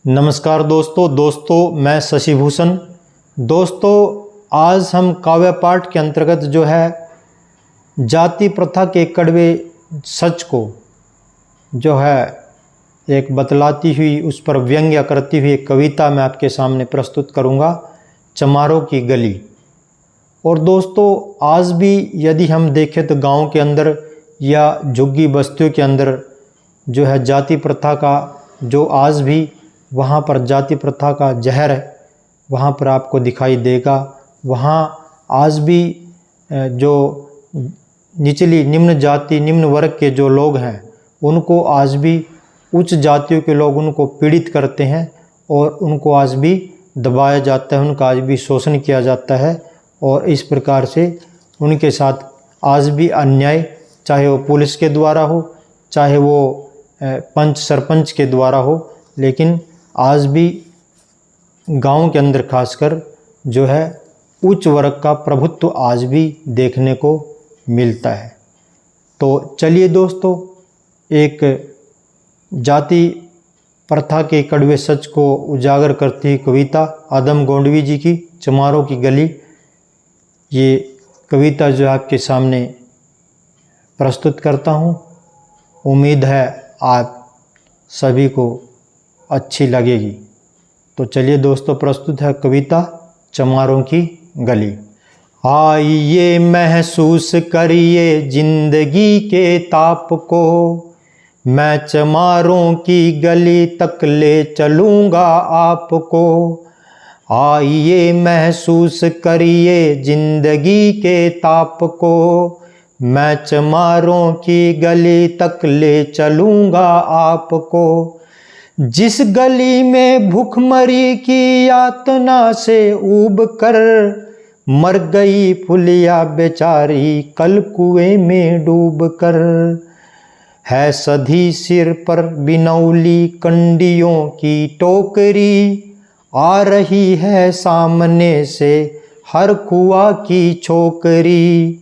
नमस्कार दोस्तों मैं शशिभूषण। दोस्तों आज हम काव्य पाठ के अंतर्गत जो है जाति प्रथा के कड़वे सच को जो है एक बतलाती हुई उस पर व्यंग्य करती हुई एक कविता मैं आपके सामने प्रस्तुत करूंगा, चमारों की गली। और दोस्तों आज भी यदि हम देखें तो गांव के अंदर या झुग्गी बस्तियों के अंदर जो है जाति प्रथा का जो आज भी वहाँ पर जाति प्रथा का जहर है वहाँ पर आपको दिखाई देगा। वहाँ आज भी जो निचली निम्न जाति निम्न वर्ग के जो लोग हैं उनको आज भी उच्च जातियों के लोग उनको पीड़ित करते हैं और उनको आज भी दबाया जाता है, उनका आज भी शोषण किया जाता है। और इस प्रकार से उनके साथ आज भी अन्याय, चाहे वो पुलिस के द्वारा हो चाहे वो पंच सरपंच के द्वारा हो, लेकिन आज भी गांव के अंदर खासकर जो है उच्च वर्ग का प्रभुत्व आज भी देखने को मिलता है। तो चलिए दोस्तों एक जाति प्रथा के कड़वे सच को उजागर करती हुई कविता आदम गोंडवी जी की चमारों की गली, ये कविता जो आपके सामने प्रस्तुत करता हूँ। उम्मीद है आप सभी को अच्छी लगेगी। तो चलिए दोस्तों प्रस्तुत है कविता चमारों की गली। आइए महसूस करिए जिंदगी के ताप को, मैं चमारों की गली तक ले चलूँगा आपको। आइए महसूस करिए जिंदगी के ताप को, मैं चमारों की गली तक ले चलूँगा आपको। जिस गली में भूखमरी की यातना से ऊब कर मर गई फुलिया बेचारी कल कुएं में डूब कर, है सधी सिर पर बिनौली कंडियों की टोकरी, आ रही है सामने से हर कुआ की छोकरी।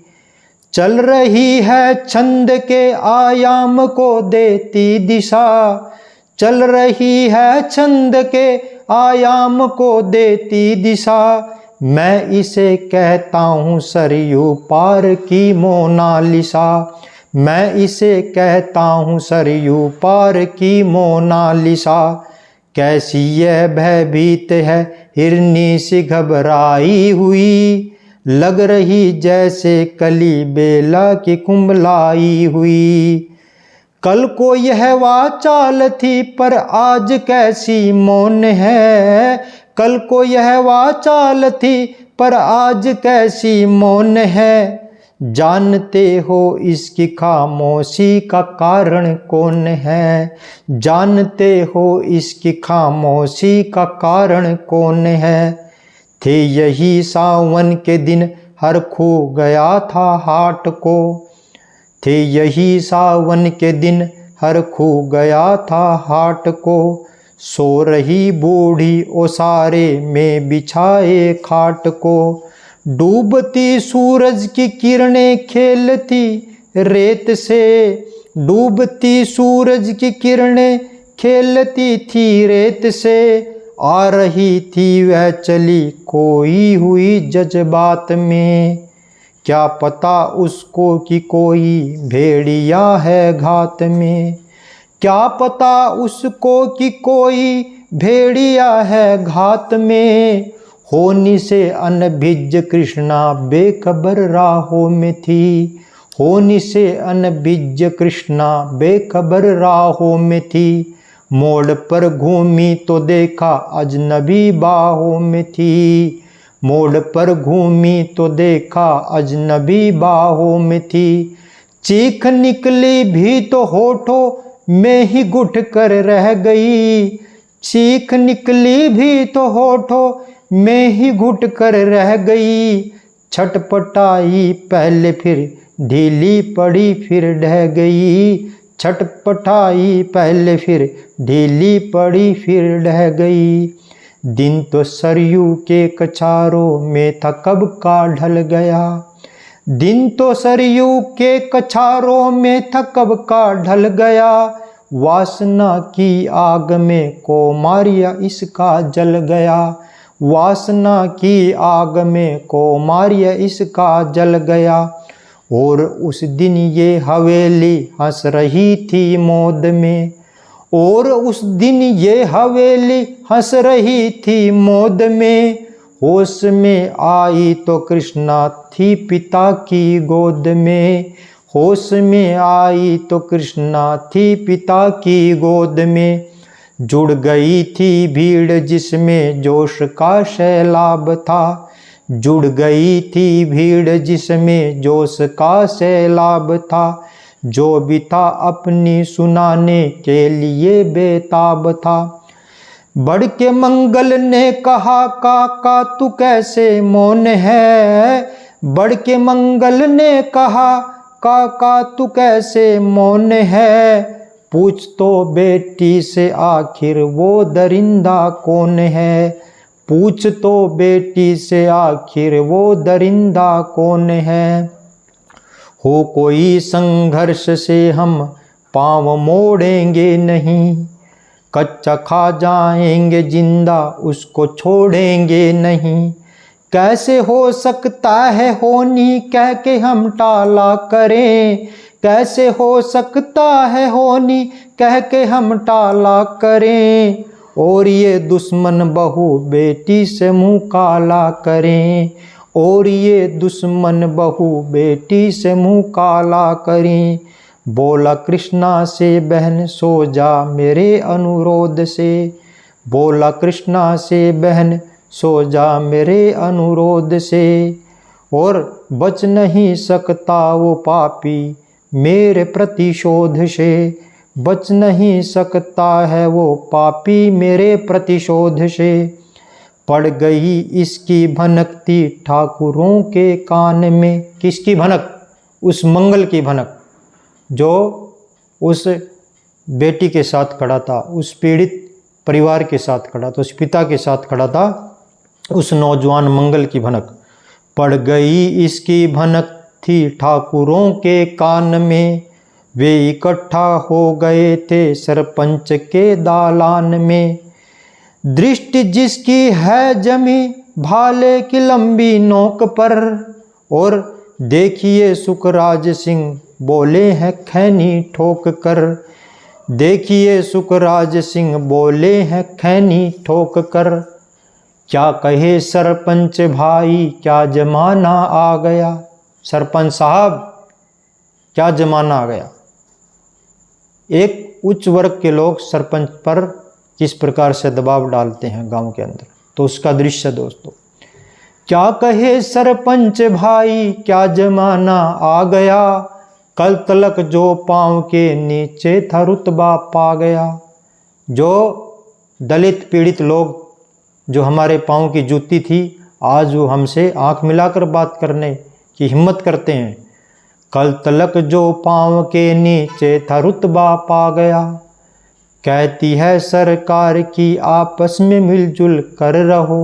चल रही है छंद के आयाम को देती दिशा, चल रही है छंद के आयाम को देती दिशा। मैं इसे कहता हूँ सरयू पार की मोनालिसा, मैं इसे कहता हूँ सरयू पार की मोनालिसा। कैसी यह भयभीत है हिरनी सी घबराई हुई, लग रही जैसे कली बेला की कुंभलाई हुई। कल को यह वाचाल थी पर आज कैसी मौन है, कल को यह वाचाल थी पर आज कैसी मौन है। जानते हो इसकी खामोशी का कारण कौन है, जानते हो इसकी खामोशी का कारण कौन है। थे यही सावन के दिन हर खो गया था हाट को, थे यही सावन के दिन हर खो गया था हाट को। सो रही बूढ़ी ओसारे में बिछाए खाट को, डूबती सूरज की किरणें खेलती रेत से, डूबती सूरज की किरणें खेलती थी रेत से। आ रही थी वह चली खोई हुई जज्बात में, क्या पता उसको कि कोई भेड़िया है घात में, क्या पता उसको कि कोई भेड़िया है घात में। होनी से अनभिज कृष्णा बेखबर राहों में थी, होनी से अनभिज कृष्णा बेखबर राहों में थी। मोड़ पर घूमी तो देखा अजनबी बाहों में थी, मोड़ पर घूमी तो देखा अजनबी बाहों में थी। चीख निकली भी तो होठों में ही घुट कर रह गई, चीख निकली भी तो होठों में ही घुट कर रह गई। छटपटाई पहले फिर ढीली पड़ी फिर ढह गई, छटपटाई पहले फिर ढीली पड़ी फिर ढह गई। दिन तो सरयू के कछारों में था कब का ढल गया, दिन तो सरयू के कछारों में था कब का ढल गया। वासना की आग में कोमारिया इसका जल गया। वासना की आग में कोमारिया इसका जल गया। और उस दिन ये हवेली हंस रही थी मौज में। और उस दिन ये हवेली हंस रही थी मौज में। होश में आई तो कृष्णा थी पिता की गोद में। होश में आई तो कृष्णा थी पिता की गोद में। जुड़ गई थी भीड़ जिसमें जोश का सैलाब था। जुड़ गई थी भीड़ जिसमें जोश का सैलाब था। जो भी था अपनी सुनाने के लिए बेताब था। बढ़ के मंगल ने कहा काका तू कैसे मौन है। बढ़ के मंगल ने कहा काका तू कैसे मौन है। पूछ तो बेटी से आखिर वो दरिंदा कौन है। पूछ तो बेटी से आखिर वो दरिंदा कौन है। हो कोई संघर्ष से हम पाँव मोड़ेंगे नहीं। कच्चा खा जाएंगे जिंदा उसको छोड़ेंगे नहीं। कैसे हो सकता है होनी कह के हम टाला करें। कैसे हो सकता है होनी कह के हम टाला करें। और ये दुश्मन बहू बेटी से मुँह काला करें। और ये दुश्मन बहू बेटी से मुँह काला करें। बोला कृष्णा से बहन सो जा मेरे अनुरोध से। बोला कृष्णा से बहन सो जा मेरे अनुरोध से। और बच नहीं सकता वो पापी मेरे प्रतिशोध से। बच नहीं सकता है वो पापी मेरे प्रतिशोध से। पड़ गई इसकी भनकती ठाकुरों के कान में। किसकी भनक? उस मंगल की भनक जो उस बेटी के साथ खड़ा था, उस पीड़ित परिवार के साथ खड़ा था, उस पिता के साथ खड़ा था, उस नौजवान मंगल की भनक। पड़ गई इसकी भनक थी ठाकुरों के कान में। वे इकट्ठा हो गए थे सरपंच के दालान में। दृष्टि जिसकी है जमी भाले की लंबी नोक पर। और देखिए सुखराज सिंह बोले हैं खैनी ठोक कर। देखिए सुखराज सिंह बोले हैं खैनी ठोक कर। क्या कहे सरपंच भाई क्या जमाना आ गया। सरपंच साहब क्या जमाना आ गया। एक उच्च वर्ग के लोग सरपंच पर किस प्रकार से दबाव डालते हैं गांव के अंदर, तो उसका दृश्य दोस्तों। क्या कहे सरपंच भाई क्या जमाना आ गया। कल तलक जो पांव के नीचे था रुतबा पा गया। जो दलित पीड़ित लोग जो हमारे पांव की जूती थी, आज वो हमसे आंख मिलाकर बात करने की हिम्मत करते हैं। कल तलक जो पांव के नीचे था रुतबा पा गया। कहती है सरकार की आपस में मिलजुल कर रहो।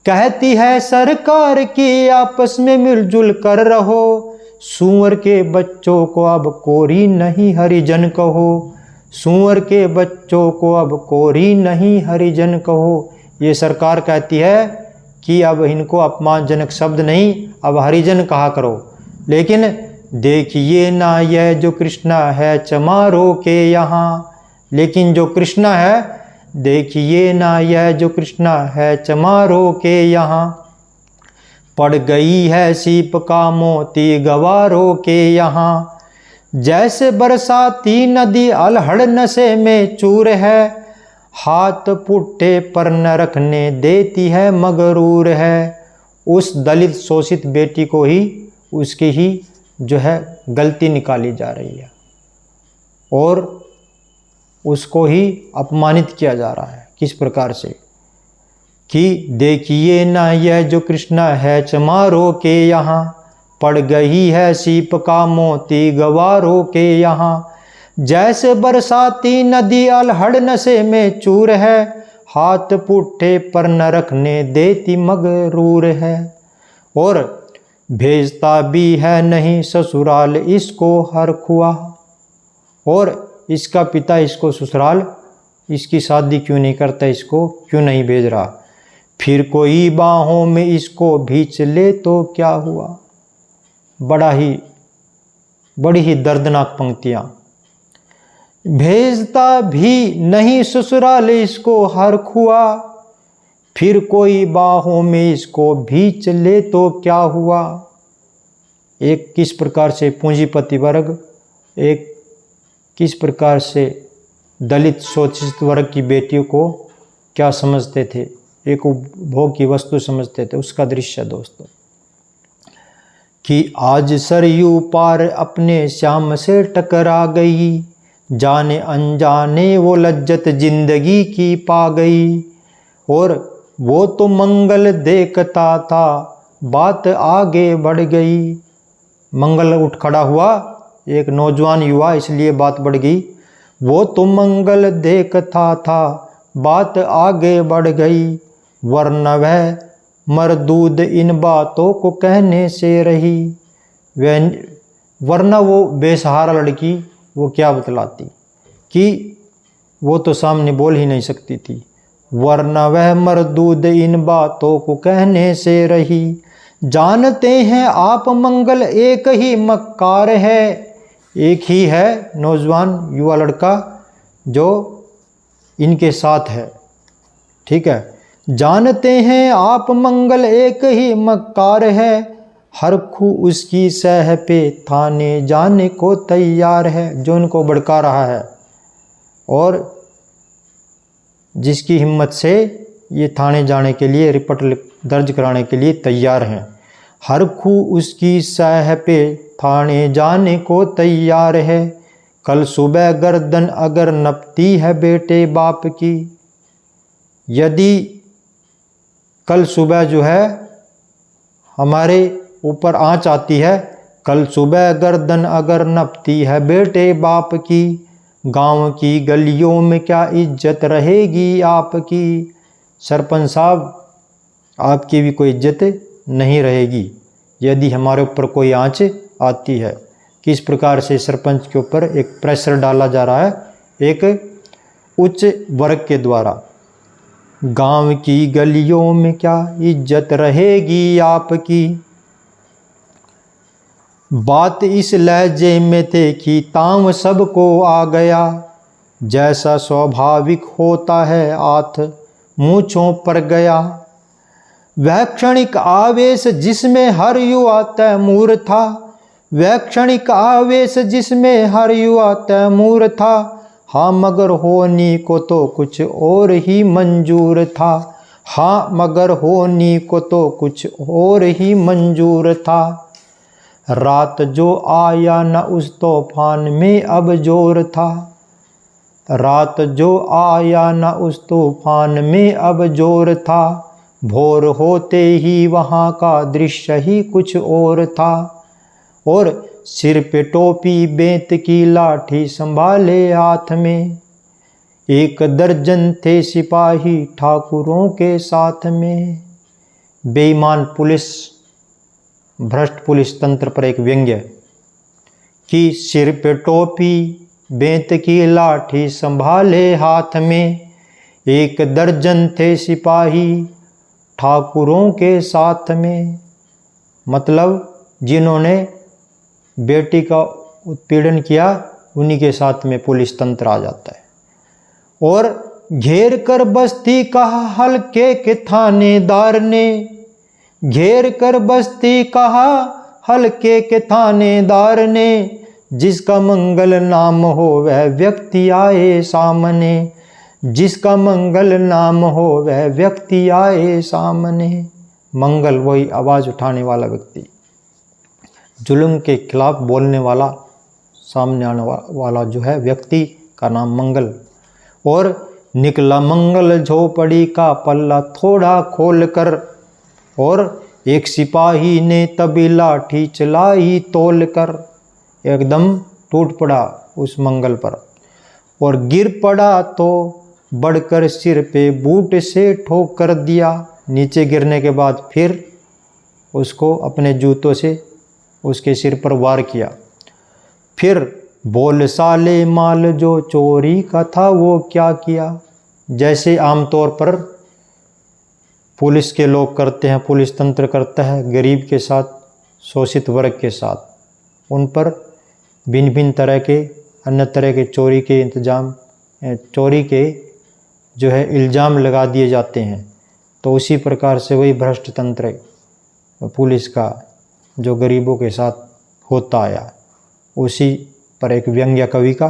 कहती है सरकार की आपस में मिलजुल कर रहो। सूअर के बच्चों को अब कोरी नहीं हरिजन कहो। सूअर के बच्चों को अब कोरी नहीं हरिजन कहो। ये सरकार कहती है कि अब इनको अपमानजनक शब्द नहीं, अब हरिजन कहा करो। लेकिन देखिए ना यह जो कृष्णा है चमारों के यहाँ। लेकिन जो कृष्णा है, देखिए ना यह जो कृष्णा है चमारों के यहाँ। पड़ गई है सीप का मोती गवारों के यहाँ। जैसे बरसाती नदी अलहड़ नशे में चूर है। हाथ पुट्ठे पर न रखने देती है मगरूर है। उस दलित शोषित बेटी को ही उसकी ही जो है गलती निकाली जा रही है और उसको ही अपमानित किया जा रहा है। किस प्रकार से कि देखिए ना यह जो कृष्णा है चमारों के यहाँ। पड़ गई है सीप का मोती गवारों के यहाँ। जैसे बरसाती नदी अलहड़ नशे में चूर है। हाथ पुट्ठे पर न रखने देती मगरूर है। और भेजता भी है नहीं ससुराल इसको हर खुआ। और इसका पिता इसको ससुराल इसकी शादी क्यों नहीं करता, इसको क्यों नहीं भेज रहा। फिर कोई बाहों में इसको भींच ले तो क्या हुआ। बड़ी ही दर्दनाक पंक्तियां। भेजता भी नहीं ससुराल इसको हर खुआ, फिर कोई बाहों में इसको भींच ले तो क्या हुआ। एक किस प्रकार से पूंजीपति वर्ग, एक किस प्रकार से दलित शोषित वर्ग की बेटियों को क्या समझते थे, एक उपभोग की वस्तु समझते थे, उसका दृश्य दोस्तों। कि आज सरयू पार अपने श्याम से टकरा गई, जाने अनजाने वो लज्जत जिंदगी की पा गई। और वो तो मंगल देखता था, बात आगे बढ़ गई। मंगल उठ खड़ा हुआ, एक नौजवान युवा, इसलिए बात बढ़ गई। वो तो मंगल देखता था, बात आगे बढ़ गई। वरना वह मरदूद इन बातों को कहने से रही। वरना वो बेसहारा लड़की वो क्या बतलाती कि वो तो सामने बोल ही नहीं सकती थी। वरना वह मरदूद इन बातों को कहने से रही। जानते हैं आप मंगल एक ही मक्कार है, एक ही है नौजवान युवा लड़का जो इनके साथ है, ठीक है। जानते हैं आप मंगल एक ही मक्कार है, हर खू उसकी सह पे थाने जाने को तैयार है। जो इनको भड़का रहा है और जिसकी हिम्मत से ये थाने जाने के लिए रिपोर्ट दर्ज कराने के लिए तैयार हैं। हर खू उसकी सह पे थाने जाने को तैयार है। कल सुबह गर्दन अगर नपती है बेटे बाप की, यदि कल सुबह जो है हमारे ऊपर आँच आती है, कल सुबह गर्दन अगर नपती है बेटे बाप की, गांव की गलियों में क्या इज्जत रहेगी आपकी। सरपंच साहब, आपकी भी कोई इज्जत नहीं रहेगी यदि हमारे ऊपर कोई आँच आती है। किस प्रकार से सरपंच के ऊपर एक प्रेशर डाला जा रहा है एक उच्च वर्ग के द्वारा। गांव की गलियों में क्या इज्जत रहेगी आपकी। बात इस लहजे में थे कि ताव सबको आ गया, जैसा स्वाभाविक होता है आथ मूंछों पर गया। वह क्षणिक आवेश जिसमें हर युवा तैमूर था, वह क्षणिक आवेश जिसमें हर युवा तैमूर था। हाँ मगर होनी को तो कुछ और ही मंजूर था, हाँ मगर होनी को तो कुछ और ही मंजूर था। रात जो आया न उस तूफान में अब जोर था, रात जो आया न उस तूफान में अब जोर था। भोर होते ही वहाँ का दृश्य ही कुछ और था। और सिर पे टोपी बेंत की लाठी संभाले हाथ में, एक दर्जन थे सिपाही ठाकुरों के साथ में। बेईमान पुलिस, भ्रष्ट पुलिस तंत्र पर एक व्यंग्य कि सिर पे टोपी बेंत की लाठी संभाले हाथ में, एक दर्जन थे सिपाही ठाकुरों के साथ में। मतलब जिन्होंने बेटी का उत्पीड़न किया उन्हीं के साथ में पुलिस तंत्र आ जाता है। और घेर कर बस्ती कहा हल्के के थानेदार ने, घेर कर बस्ती कहा हल्के के थानेदार ने। जिसका मंगल नाम हो वह व्यक्ति आए सामने, जिसका मंगल नाम हो वह व्यक्ति आए सामने। मंगल वही आवाज़ उठाने वाला व्यक्ति, जुल्म के खिलाफ बोलने वाला, सामने आने वाला जो है व्यक्ति का नाम मंगल। और निकला मंगल झोपड़ी का पल्ला थोड़ा खोल कर, और एक सिपाही ने तभी लाठी चलाई तोल कर। एकदम टूट पड़ा उस मंगल पर और गिर पड़ा तो बढ़कर सिर पे बूट से ठोकर दिया। नीचे गिरने के बाद फिर उसको अपने जूतों से उसके सिर पर वार किया। फिर बोल साले माल जो चोरी का था वो क्या किया। जैसे आमतौर पर पुलिस के लोग करते हैं, पुलिस तंत्र करता है गरीब के साथ, शोषित वर्ग के साथ, उन पर भिन्न भिन्न तरह के अन्य तरह के चोरी के जो है इल्ज़ाम लगा दिए जाते हैं। तो उसी प्रकार से वही भ्रष्ट तंत्र पुलिस का जो गरीबों के साथ होता आया, उसी पर एक व्यंग्य कवि का,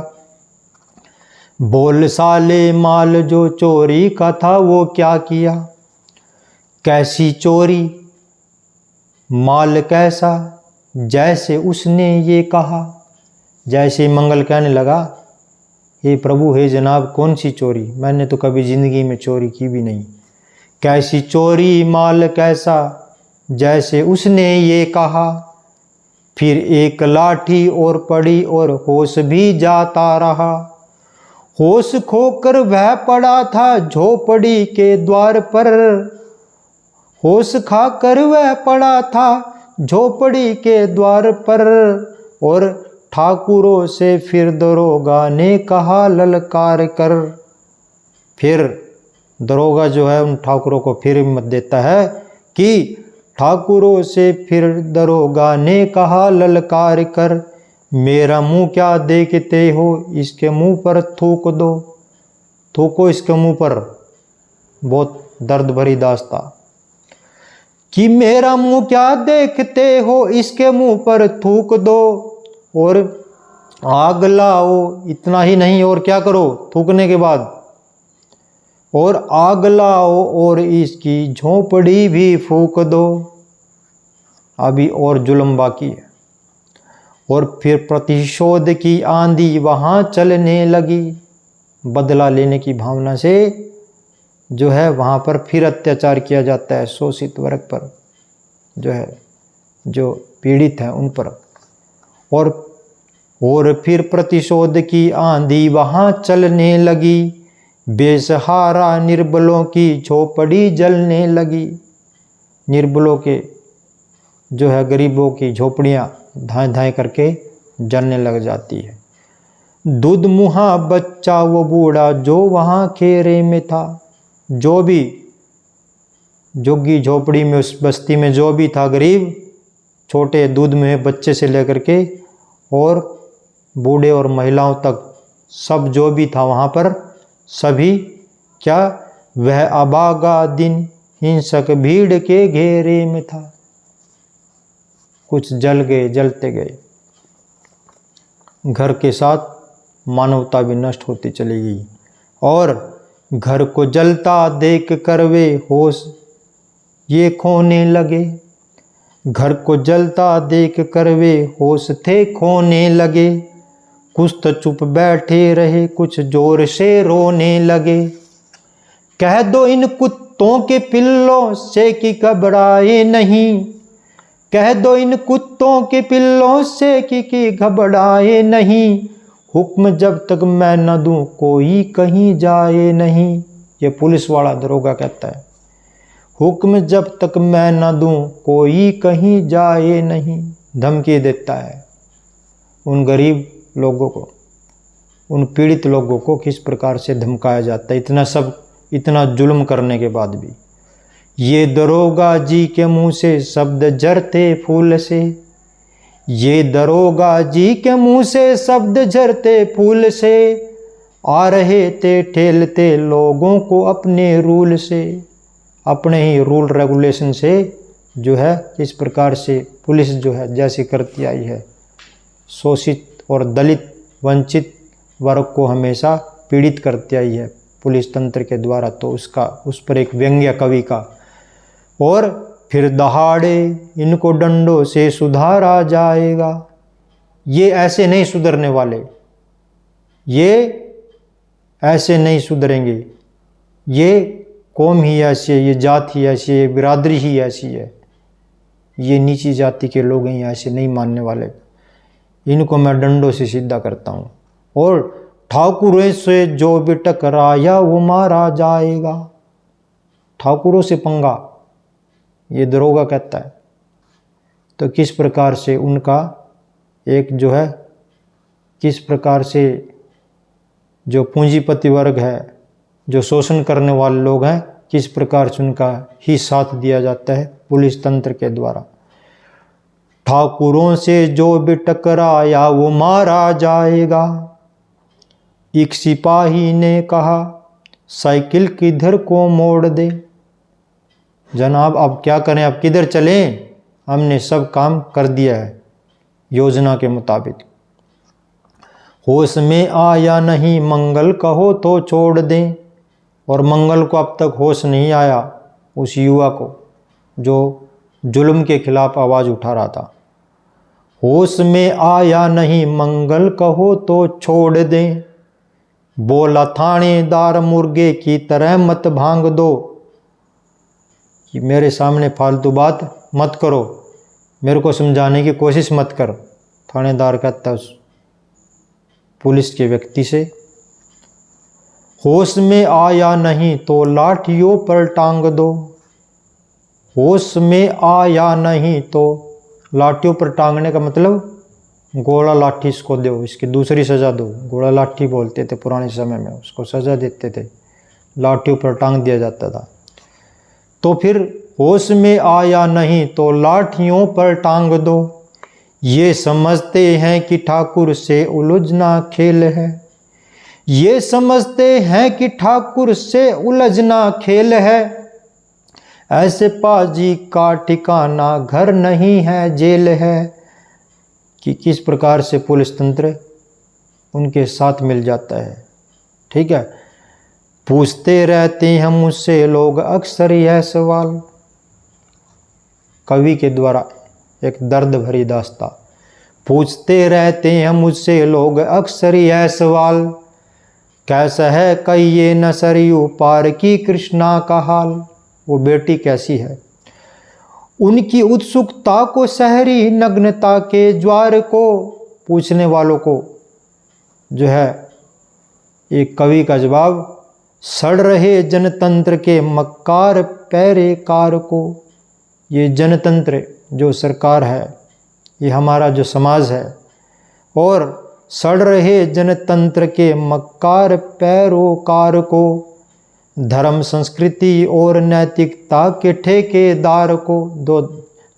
बोल साले माल जो चोरी का था वो क्या किया। कैसी चोरी माल कैसा, जैसे उसने ये कहा। जैसे मंगल कहने लगा, हे प्रभु हे जनाब कौन सी चोरी, मैंने तो कभी ज़िंदगी में चोरी की भी नहीं। कैसी चोरी माल कैसा, जैसे उसने ये कहा। फिर एक लाठी और पड़ी और होश भी जाता रहा। होश खोकर वह पड़ा था झोपड़ी के द्वार पर। होश खाकर वह पड़ा था झोपड़ी के द्वार पर। और ठाकुरों से फिर दरोगा ने कहा ललकार कर। फिर दरोगा जो है उन ठाकुरों को फिर हिम्मत देता है कि ठाकुरों से फिर दरोगा ने कहा ललकार कर। मेरा मुंह क्या देखते हो, इसके मुंह पर थूक दो। थूको इसके मुंह पर। बहुत दर्द भरी दास्तां कि मेरा मुंह क्या देखते हो, इसके मुंह पर थूक दो और आग लाओ। इतना ही नहीं और क्या करो थूकने के बाद, और आग लाओ और इसकी झोंपड़ी भी फूंक दो। अभी और जुल्म बाकी है। और फिर प्रतिशोध की आंधी वहाँ चलने लगी। बदला लेने की भावना से जो है वहाँ पर फिर अत्याचार किया जाता है शोषित वर्ग पर, जो है जो पीड़ित हैं उन पर। और फिर प्रतिशोध की आंधी वहाँ चलने लगी। बेसहारा निर्बलों की झोपड़ी जलने लगी। निर्बलों के जो है गरीबों की झोपड़ियाँ धाएं धाएं करके जलने लग जाती है। दूध मुहा बच्चा वो बूढ़ा जो वहाँ खेरे में था। जो भी झुग्गी झोपड़ी में उस बस्ती में जो भी था गरीब, छोटे दूध में बच्चे से लेकर के और बूढ़े और महिलाओं तक, सब जो भी था वहाँ पर, सभी क्या वह अभागा दिन हिंसक भीड़ के घेरे में था। कुछ जल गए, जलते गए। घर के साथ मानवता भी नष्ट होती चली गई। और घर को जलता देख कर वे होश ये खोने लगे। घर को जलता देख कर वे होश थे खोने लगे। कुछ तो चुप बैठे रहे, कुछ जोर से रोने लगे। कह दो इन कुत्तों के पिल्लों से कि घबराए नहीं। कह दो इन कुत्तों के पिल्लों से कि घबराए नहीं। हुक्म जब तक मैं न दूं कोई कहीं जाए नहीं। ये पुलिस वाला दरोगा कहता है, हुक्म जब तक मैं न दूं कोई कहीं जाए नहीं। धमकी देता है उन गरीब लोगों को, उन पीड़ित लोगों को किस प्रकार से धमकाया जाता है, इतना जुल्म करने के बाद भी। ये दरोगा जी के मुंह से शब्द झरते फूल से। ये दरोगा जी के मुंह से शब्द झरते फूल से। आ रहे थे ठेलते लोगों को अपने रूल से। अपने ही रूल रेगुलेशन से जो है इस प्रकार से पुलिस जो है जैसी करती आई है, शोषित और दलित वंचित वर्ग को हमेशा पीड़ित करती आई है पुलिस तंत्र के द्वारा। तो उस पर एक व्यंग्य कवि का, और फिर दहाड़े इनको डंडों से सुधारा जाएगा। ये ऐसे नहीं सुधरने वाले, ये ऐसे नहीं सुधरेंगे। ये कौम ही ऐसी है, ये जात ही ऐसी है, बिरादरी ही ऐसी है। ये नीची जाति के लोग ही ऐसे नहीं मानने वाले। इनको मैं डंडों से सीधा करता हूँ। और ठाकुरों से जो भी टकराया वो मारा जाएगा। ठाकुरों से पंगा, ये दरोगा कहता है। तो किस प्रकार से उनका एक जो है किस प्रकार से जो पूंजीपति वर्ग है, जो शोषण करने वाले लोग हैं, किस प्रकार से उनका ही साथ दिया जाता है पुलिस तंत्र के द्वारा। ठाकुरों से जो भी टकराया वो मारा जाएगा। एक सिपाही ने कहा साइकिल किधर को मोड़ दे। जनाब अब क्या करें, अब किधर चलें, हमने सब काम कर दिया है योजना के मुताबिक। होश में आया नहीं मंगल कहो तो छोड़ दें। और मंगल को अब तक होश नहीं आया, उस युवा को जो जुल्म के खिलाफ आवाज़ उठा रहा था। होश में आया नहीं मंगल कहो तो छोड़ दें। बोला थानेदार मुर्गे की तरह मत भांग दो, कि मेरे सामने फालतू बात मत करो, मेरे को समझाने की कोशिश मत कर। थानेदार कहता उस पुलिस के व्यक्ति से। होश में आया नहीं तो लाठियों पर टांग दो। होश में आया नहीं तो लाठियों पर टांगने का मतलब गोला लाठी इसको दो, इसकी दूसरी सज़ा दो। गोला लाठी बोलते थे पुराने समय में, उसको सज़ा देते थे, लाठियों पर टांग दिया जाता था। तो फिर होश में आया नहीं तो लाठियों पर टांग दो। ये समझते हैं कि ठाकुर से उलझना खेल है। ये समझते हैं कि ठाकुर से उलझना खेल है। ऐसे पाजी का ठिकाना घर नहीं है जेल है। कि किस प्रकार से पुलिस तंत्र उनके साथ मिल जाता है। ठीक है, पूछते रहते हैं मुझसे लोग अक्सर यह सवाल। कवि के द्वारा एक दर्द भरी दास्ता। पूछते रहते हैं मुझसे लोग अक्सर यह सवाल, कैसा है कहिए न सरयू पार की कृष्णा का हाल। वो बेटी कैसी है। उनकी उत्सुकता को शहरी नग्नता के ज्वार को, पूछने वालों को जो है एक कवि का जवाब, सड़ रहे जनतंत्र के मक्कार पैरेकार को। ये जनतंत्र जो सरकार है, ये हमारा जो समाज है, और सड़ रहे जनतंत्र के मक्कार पैरोकार को, धर्म संस्कृति और नैतिकता के ठेकेदार को।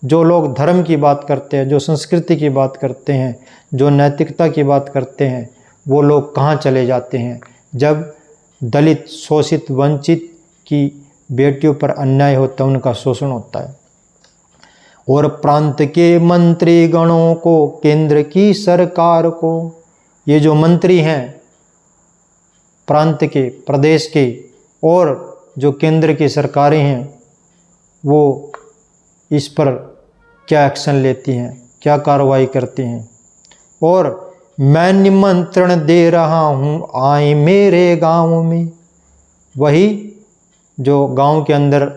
जो लोग धर्म की बात करते हैं, जो संस्कृति की बात करते हैं, जो नैतिकता की बात करते हैं, वो लोग कहाँ चले जाते हैं जब दलित शोषित वंचित की बेटियों पर अन्याय होता है, उनका शोषण होता है। और प्रांत के मंत्री गणों को, केंद्र की सरकार को, ये जो मंत्री हैं प्रांत के, प्रदेश के, और जो केंद्र की सरकारें हैं, वो इस पर क्या एक्शन लेती हैं, क्या कार्रवाई करती हैं। और मैं निमंत्रण दे रहा हूँ आए मेरे गांव में। वही जो गांव के अंदर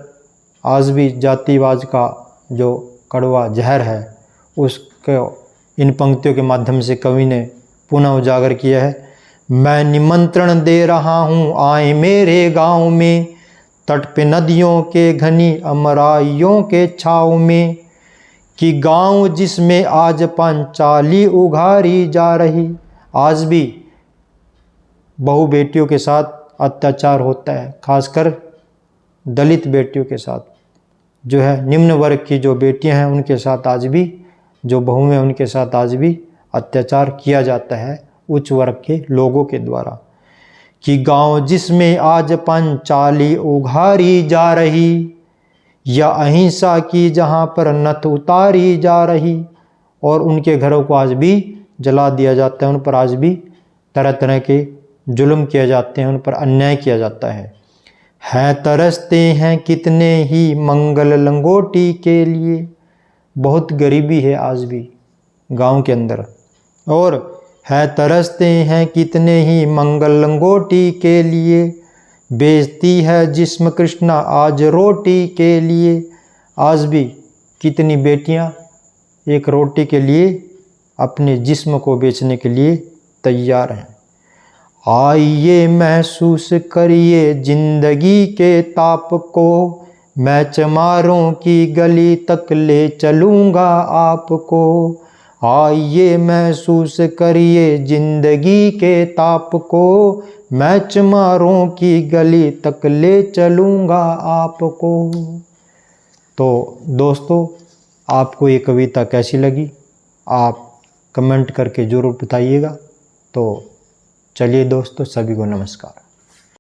आज भी जातिवाद का जो कड़वा जहर है, उसको इन पंक्तियों के माध्यम से कवि ने पुनः उजागर किया है। मैं निमंत्रण दे रहा हूँ आए मेरे गांव में, तट पे नदियों के घनी अमराइयों के छाव में, कि गांव जिसमें आज पांचाली उघारी जा रही। आज भी बहु बेटियों के साथ अत्याचार होता है, खासकर दलित बेटियों के साथ, जो है निम्न वर्ग की जो बेटियां हैं उनके साथ आज भी, जो बहुएं उनके साथ आज भी अत्याचार किया जाता है उच्च वर्ग के लोगों के द्वारा। कि गांव जिसमें आज पांचाली उघारी जा रही, या अहिंसा की जहां पर नथ उतारी जा रही। और उनके घरों को आज भी जला दिया जाता है, उन पर आज भी तरह तरह के जुल्म किए जाते हैं, उन पर अन्याय किया जाता है तरसते हैं कितने ही मंगल लंगोटी के लिए। बहुत गरीबी है आज भी गांव के अंदर, और है तरसते हैं कितने ही मंगल लंगोटी के लिए। बेचती है जिस्म कृष्णा आज रोटी के लिए। आज भी कितनी बेटियां एक रोटी के लिए अपने जिस्म को बेचने के लिए तैयार हैं। आइए महसूस करिए जिंदगी के ताप को, मैं चमारों की गली तक ले चलूँगा आपको। आइए महसूस करिए जिंदगी के ताप को, मैं चमारों की गली तक ले चलूँगा आपको। तो दोस्तों, आपको ये कविता कैसी लगी आप कमेंट करके ज़रूर बताइएगा। तो चलिए दोस्तों, सभी को नमस्कार।